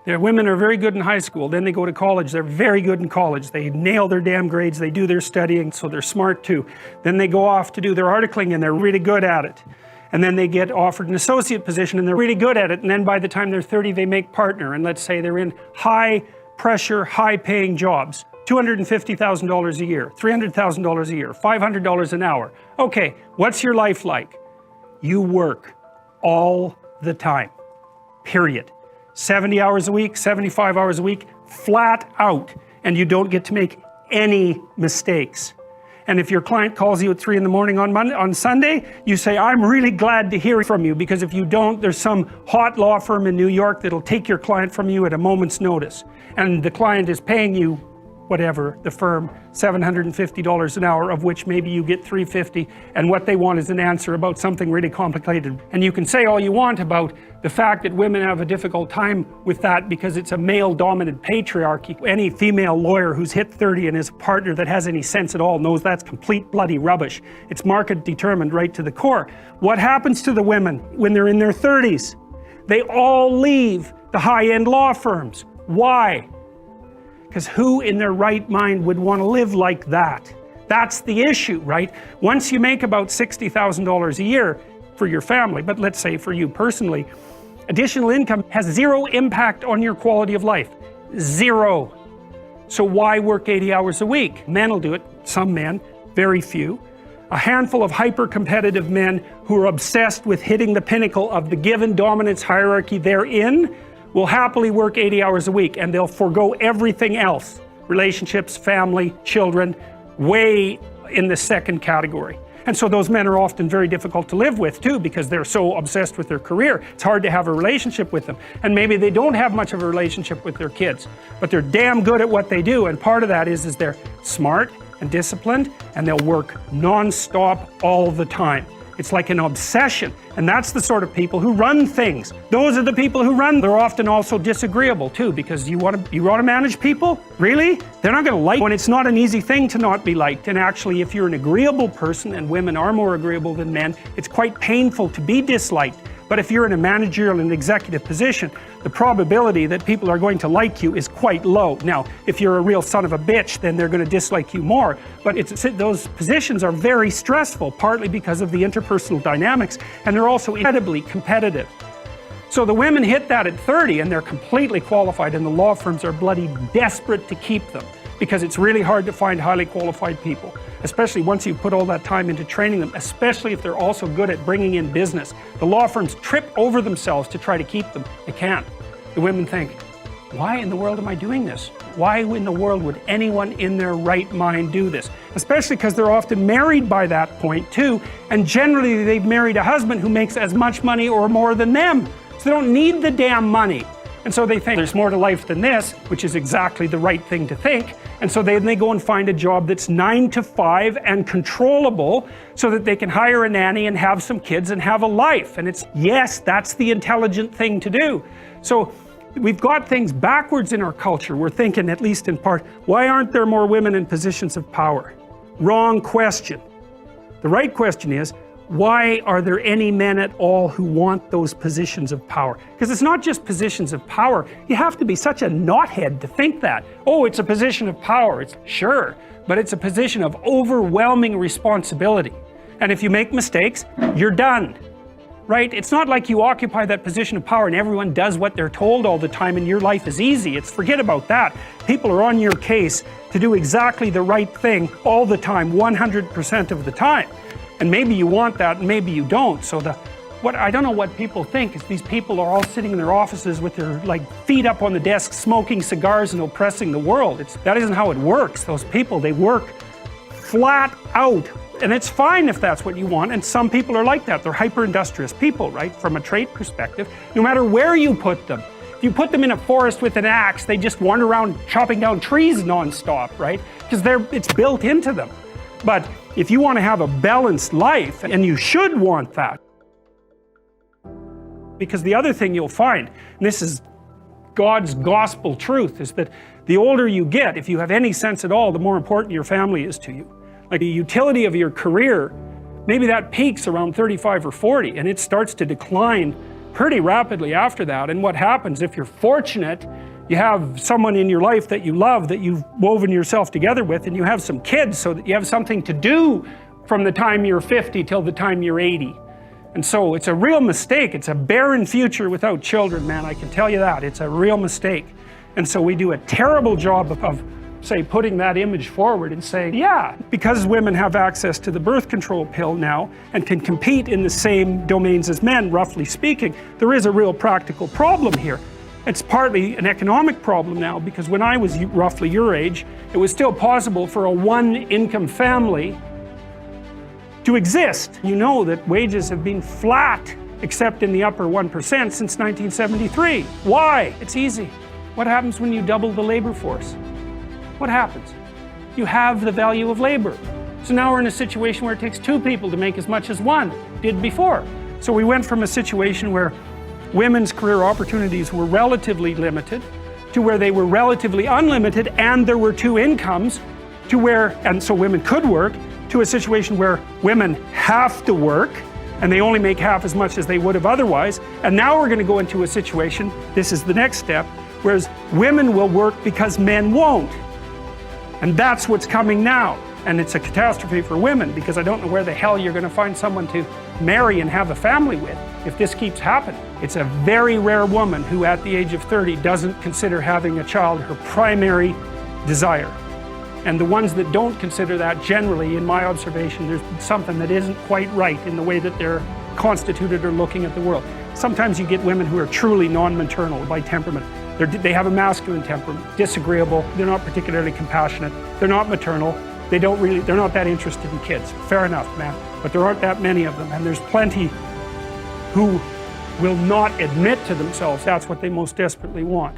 Their women are very good in high school, then they go to college, they're very good in college. They nail their damn grades, they do their studying, so they're smart too. Then they go off to do their articling and they're really good at it. And then they get offered an associate position and they're really good at it. And then by the time they're 30, they make partner. And let's say they're in high pressure, high paying jobs. $250,000 a year, $300,000 a year, $500 an hour. Okay, what's your life like? You work all the time, period. 70 hours a week, 75 hours a week, flat out, and you don't get to make any mistakes. And if your client calls you at 3 in the morning on Sunday, you say, I'm really glad to hear from you, because if you don't, there's some hot law firm in New York that'll take your client from you at a moment's notice. And the client is paying you, whatever, the firm, $750 an hour, of which maybe you get $350, and what they want is an answer about something really complicated. And you can say all you want about the fact that women have a difficult time with that because it's a male-dominant patriarchy. Any female lawyer who's hit 30 and is a partner that has any sense at all knows that's complete bloody rubbish. It's market determined right to the core. What happens to the women when they're in their 30s? They all leave the high-end law firms. Why? Because who in their right mind would want to live like that? That's the issue, right? Once you make about $60,000 a year for your family, but let's say for you personally, additional income has zero impact on your quality of life. Zero. So why work 80 hours a week? Men will do it, some men, very few. A handful of hyper-competitive men who are obsessed with hitting the pinnacle of the given dominance hierarchy they're in will happily work 80 hours a week, and they'll forego everything else. Relationships, family, children, way in the second category. And so those men are often very difficult to live with too, because they're so obsessed with their career. It's hard to have a relationship with them. And maybe they don't have much of a relationship with their kids, but they're damn good at what they do. And part of that is they're smart and disciplined, and they'll work non-stop all the time. It's like an obsession, and that's the sort of people who run things. Those are the people who run. They're often also disagreeable too, because you want to manage people? Really? They're not going to like when it's not an easy thing to not be liked. And actually, if you're an agreeable person, and women are more agreeable than men, it's quite painful to be disliked. But if you're in a managerial and executive position, the probability that people are going to like you is quite low. Now, if you're a real son of a bitch, then they're going to dislike you more. But those positions are very stressful, partly because of the interpersonal dynamics, and they're also incredibly competitive. So the women hit that at 30, and they're completely qualified, and the law firms are bloody desperate to keep them, because it's really hard to find highly qualified people, especially once you've put all that time into training them, especially if they're also good at bringing in business. The law firms trip over themselves to try to keep them. They can't. The women think, why in the world am I doing this? Why in the world would anyone in their right mind do this? Especially because they're often married by that point too, and generally they've married a husband who makes as much money or more than them. So they don't need the damn money. And so they think there's more to life than this, which is exactly the right thing to think. And so then they go and find a job that's 9 to 5 and controllable, so that they can hire a nanny and have some kids and have a life. And yes, that's the intelligent thing to do. So we've got things backwards in our culture. We're thinking, at least in part, why aren't there more women in positions of power? Wrong question. The right question is, why are there any men at all who want those positions of power? Because it's not just positions of power. You have to be such a knothead to think that. Oh, it's a position of power. It's sure, but it's a position of overwhelming responsibility. And if you make mistakes, you're done. Right? It's not like you occupy that position of power and everyone does what they're told all the time and your life is easy. Forget about that. People are on your case to do exactly the right thing all the time, 100% of the time. And maybe you want that, and maybe you don't. So I don't know what people think is these people are all sitting in their offices with their feet up on the desk, smoking cigars and oppressing the world. That isn't how it works. Those people, they work flat out. And it's fine if that's what you want, and some people are like that. They're hyper-industrious people, right? From a trait perspective, no matter where you put them. If you put them in a forest with an axe, they just wander around chopping down trees non-stop, right? Because it's built into them. But if you want to have a balanced life, and you should want that, because the other thing you'll find, and this is God's gospel truth, is that the older you get, if you have any sense at all, the more important your family is to you. Like the utility of your career, maybe that peaks around 35 or 40, and it starts to decline pretty rapidly after that. And what happens, if you're fortunate, you have someone in your life that you love, that you've woven yourself together with, and you have some kids so that you have something to do from the time you're 50 till the time you're 80. And so it's a real mistake. It's a barren future without children, man, I can tell you that. It's a real mistake. And so we do a terrible job of say, putting that image forward and saying, yeah, because women have access to the birth control pill now and can compete in the same domains as men, roughly speaking, there is a real practical problem here. It's partly an economic problem now, because when I was roughly your age, it was still possible for a one-income family to exist. You know that wages have been flat, except in the upper 1% since 1973. Why? It's easy. What happens when you double the labor force? What happens? You have the value of labor. So now we're in a situation where it takes 2 people to make as much as 1 did before. So we went from a situation where women's career opportunities were relatively limited to where they were relatively unlimited and there were 2 incomes, to where, and so women could work, to a situation where women have to work and they only make half as much as they would have otherwise. And now we're going to go into a situation, this is the next step, whereas women will work because men won't. And that's what's coming now. And it's a catastrophe for women, because I don't know where the hell you're going to find someone to marry and have a family with if this keeps happening. It's a very rare woman who at the age of 30 doesn't consider having a child her primary desire. And the ones that don't consider that, generally, in my observation, there's something that isn't quite right in the way that they're constituted or looking at the world. Sometimes you get women who are truly non-maternal by temperament. They have a masculine temperament, disagreeable, they're not particularly compassionate, they're not maternal, they're not that interested in kids. Fair enough, man. But there aren't that many of them, and there's plenty who will not admit to themselves that's what they most desperately want.